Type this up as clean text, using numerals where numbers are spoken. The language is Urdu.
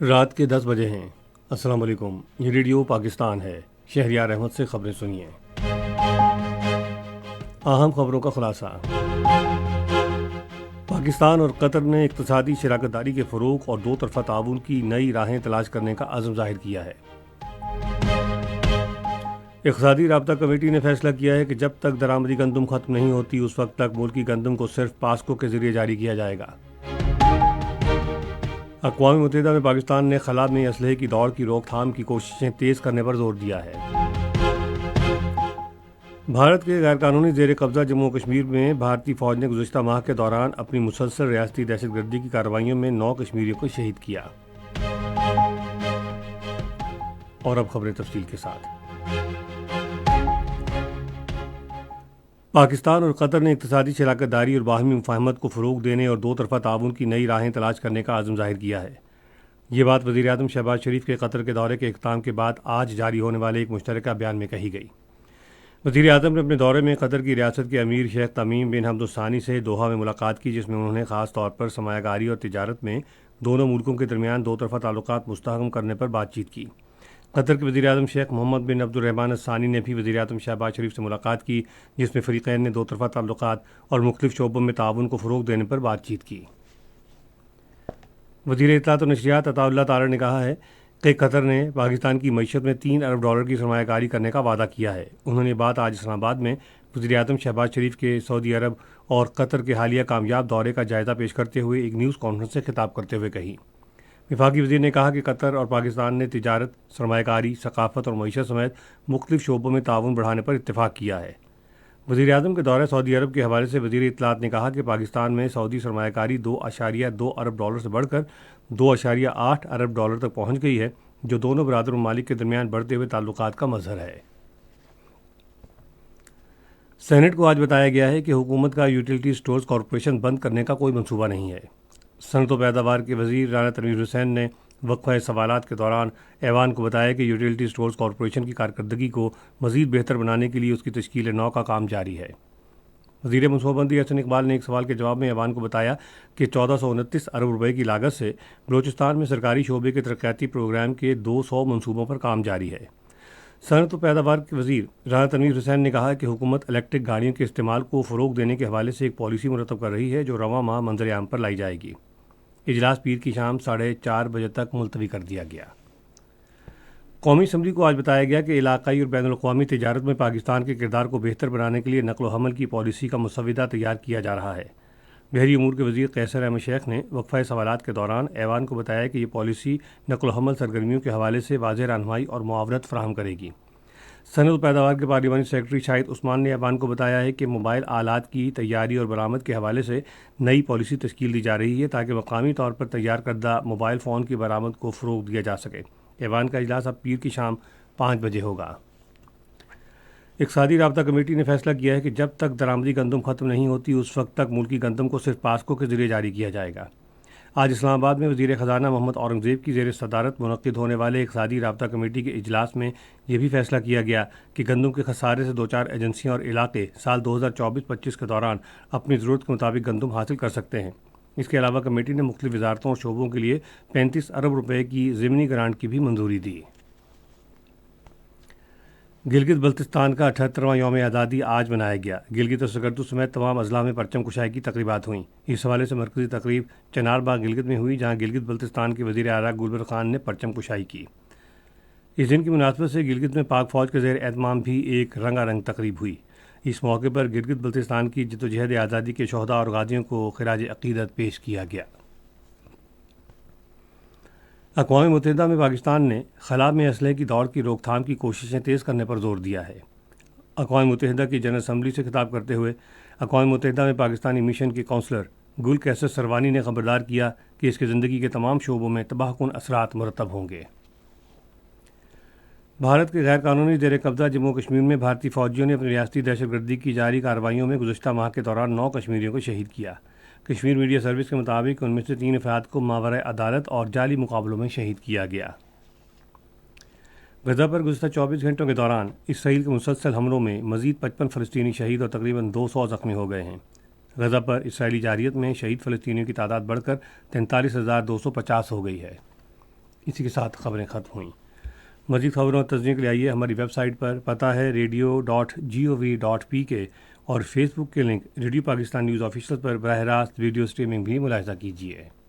رات کے 10 بجے ہیں۔ السلام علیکم، یہ ریڈیو پاکستان ہے۔ شہریار احمد سے خبریں سنیے۔ اہم خبروں کا خلاصہ۔ پاکستان اور قطر نے اقتصادی شراکت داری کے فروغ اور دو طرفہ تعاون کی نئی راہیں تلاش کرنے کا عزم ظاہر کیا ہے۔ اقتصادی رابطہ کمیٹی نے فیصلہ کیا ہے کہ جب تک درآمدی گندم ختم نہیں ہوتی اس وقت تک ملکی گندم کو صرف پاسکو کے ذریعے جاری کیا جائے گا۔ اقوام متحدہ میں پاکستان نے خلا میں اسلحے کی دوڑ کی روک تھام کی کوششیں تیز کرنے پر زور دیا ہے۔ بھارت کے غیر قانونی زیر قبضہ جموں و کشمیر میں بھارتی فوج نے گزشتہ ماہ کے دوران اپنی مسلسل ریاستی دہشت گردی کی کارروائیوں میں 9 کشمیریوں کو شہید کیا۔ اور اب خبریں تفصیل کے ساتھ۔ پاکستان اور قطر نے اقتصادی شراکت داری اور باہمی مفاہمت کو فروغ دینے اور دو طرفہ تعاون کی نئی راہیں تلاش کرنے کا عزم ظاہر کیا ہے۔ یہ بات وزیر اعظم شہباز شریف کے قطر کے دورے کے اختتام کے بعد آج جاری ہونے والے ایک مشترکہ بیان میں کہی گئی۔ وزیر اعظم نے اپنے دورے میں قطر کی ریاست کے امیر شیخ تمیم بن حمد الثانی سے دوحہ میں ملاقات کی، جس میں انہوں نے خاص طور پر سرمایہ کاری اور تجارت میں دونوں ملکوں کے درمیان دو طرفہ تعلقات مستحکم کرنے پر بات چیت کی۔ قطر کے وزیر اعظم شیخ محمد بن عبد الرحمن الثانی نے بھی وزیر اعظم شہباز شریف سے ملاقات کی، جس میں فریقین نے دو طرفہ تعلقات اور مختلف شعبوں میں تعاون کو فروغ دینے پر بات چیت کی۔ وزیر اطلاعات و نشریات عطا اللہ طارڑ نے کہا ہے کہ قطر نے پاکستان کی معیشت میں $3 ارب کی سرمایہ کاری کرنے کا وعدہ کیا ہے۔ انہوں نے بات آج اسلام آباد میں وزیر اعظم شہباز شریف کے سعودی عرب اور قطر کے حالیہ کامیاب دورے کا جائزہ پیش کرتے ہوئے ایک نیوز کانفرنس سے خطاب کرتے ہوئے کہی۔ وفاقی وزیر نے کہا کہ قطر اور پاکستان نے تجارت، سرمایہ کاری، ثقافت اور معیشت سمیت مختلف شعبوں میں تعاون بڑھانے پر اتفاق کیا ہے۔ وزیر اعظم کے دورہ سعودی عرب کے حوالے سے وزیر اطلاعات نے کہا کہ پاکستان میں سعودی سرمایہ کاری $2.2 ارب سے بڑھ کر $2.8 ارب تک پہنچ گئی ہے، جو دونوں برادر ممالک کے درمیان بڑھتے ہوئے تعلقات کا مظہر ہے۔ سینیٹ کو آج بتایا گیا ہے کہ حکومت کا یوٹیلیٹی اسٹورز کارپوریشن بند کرنے کا کوئی منصوبہ نہیں ہے۔ صنعت و پیداوار کے وزیر رانا تنویر حسین نے وقفہ سوالات کے دوران ایوان کو بتایا کہ یوٹیلیٹی اسٹورز کارپوریشن کی کارکردگی کو مزید بہتر بنانے کے لیے اس کی تشکیل نو کا کام جاری ہے۔ وزیر منصوبہ بندی احسن اقبال نے ایک سوال کے جواب میں ایوان کو بتایا کہ $1429 ارب کی لاگت سے بلوچستان میں سرکاری شعبے کے ترقیاتی پروگرام کے 200 منصوبوں پر کام جاری ہے۔ صنعت و پیداوار کے وزیر رانا تنویر حسین نے کہا کہ حکومت الیکٹرک گاڑیوں کے استعمال کو فروغ دینے کے حوالے سے ایک پالیسی مرتب کر رہی ہے، جو رواں ماہ منظر عام پر لائی جائے گی۔ اجلاس پیر کی شام 4:30 بجے تک ملتوی کر دیا گیا۔ قومی اسمبلی کو آج بتایا گیا کہ علاقائی اور بین الاقوامی تجارت میں پاکستان کے کردار کو بہتر بنانے کے لیے نقل و حمل کی پالیسی کا مسودہ تیار کیا جا رہا ہے۔ بحری امور کے وزیر قیصر احمد شیخ نے وقفہ سوالات کے دوران ایوان کو بتایا کہ یہ پالیسی نقل و حمل سرگرمیوں کے حوالے سے واضح رہنمائی اور معاونت فراہم کرے گی۔ صنعت و پیداوار کے پارلیمانی سیکرٹری شاہد عثمان نے ایوان کو بتایا ہے کہ موبائل آلات کی تیاری اور برآمد کے حوالے سے نئی پالیسی تشکیل دی جا رہی ہے تاکہ مقامی طور پر تیار کردہ موبائل فون کی برآمد کو فروغ دیا جا سکے۔ ایوان کا اجلاس اب پیر کی شام 5 بجے ہوگا۔ اقتصادی رابطہ کمیٹی نے فیصلہ کیا ہے کہ جب تک درآمدی گندم ختم نہیں ہوتی اس وقت تک ملکی گندم کو صرف پاسکو کے ذریعے جاری کیا جائے گا۔ آج اسلام آباد میں وزیر خزانہ محمد اورنگزیب کی زیر صدارت منعقد ہونے والے اقتصادی رابطہ کمیٹی کے اجلاس میں یہ بھی فیصلہ کیا گیا کہ گندم کے خسارے سے دوچار ایجنسیاں اور علاقے سال 2024-25 کے دوران اپنی ضرورت کے مطابق گندم حاصل کر سکتے ہیں۔ اس کے علاوہ کمیٹی نے مختلف وزارتوں اور شعبوں کے لیے $35 ارب کی ضمنی گرانٹ کی بھی منظوری دی۔ گلگت بلتستان کا 78واں یوم آزادی آج منایا گیا۔ گلگت اور سکردو سمیت تمام اضلاع میں پرچم کشائی کی تقریبات ہوئیں۔ اس حوالے سے مرکزی تقریب چنار باغ گلگت میں ہوئی، جہاں گلگت بلتستان کے وزیر اعلیٰ گلبر خان نے پرچم کشائی کی۔ اس دن کی مناسبت سے گلگت میں پاک فوج کے زیر اہتمام بھی ایک رنگا رنگ تقریب ہوئی۔ اس موقع پر گلگت بلتستان کی جدوجہد آزادی کے شہداء اور غازیوں کو خراج عقیدت پیش کیا گیا۔ اقوام متحدہ میں پاکستان نے خلا میں اسلحے کی دوڑ کی روک تھام کی کوششیں تیز کرنے پر زور دیا ہے۔ اقوام متحدہ کی جنرل اسمبلی سے خطاب کرتے ہوئے اقوام متحدہ میں پاکستانی مشن کے کونسلر گل کیسر سروانی نے خبردار کیا کہ اس کے زندگی کے تمام شعبوں میں تباہ کن اثرات مرتب ہوں گے۔ بھارت کے غیر قانونی زیر قبضہ جموں و کشمیر میں بھارتی فوجیوں نے اپنی ریاستی دہشت گردی کی جاری کارروائیوں میں گزشتہ ماہ کے دوران 9 کشمیریوں کو شہید کیا۔ کشمیر میڈیا سروس کے مطابق ان میں سے 3 افراد کو ماورائے عدالت اور جعلی مقابلوں میں شہید کیا گیا۔ غزہ پر گزشتہ 24 گھنٹوں کے دوران اسرائیل کے مسلسل حملوں میں مزید 55 فلسطینی شہید اور تقریباً 200 زخمی ہو گئے ہیں۔ غزہ پر اسرائیلی جارحیت میں شہید فلسطینیوں کی تعداد بڑھ کر 43,250 ہو گئی ہے۔ اسی کے ساتھ خبریں ختم ہوئیں۔ مزید خبروں اور تجزیے کے لیے آئیے ہماری ویب سائٹ پر، پتہ ہے radio.gov.pk، اور فیس بک کے link radio Pakistan news official پر براہ راست ویڈیو اسٹریمنگ بھی ملاحظہ کیجیے۔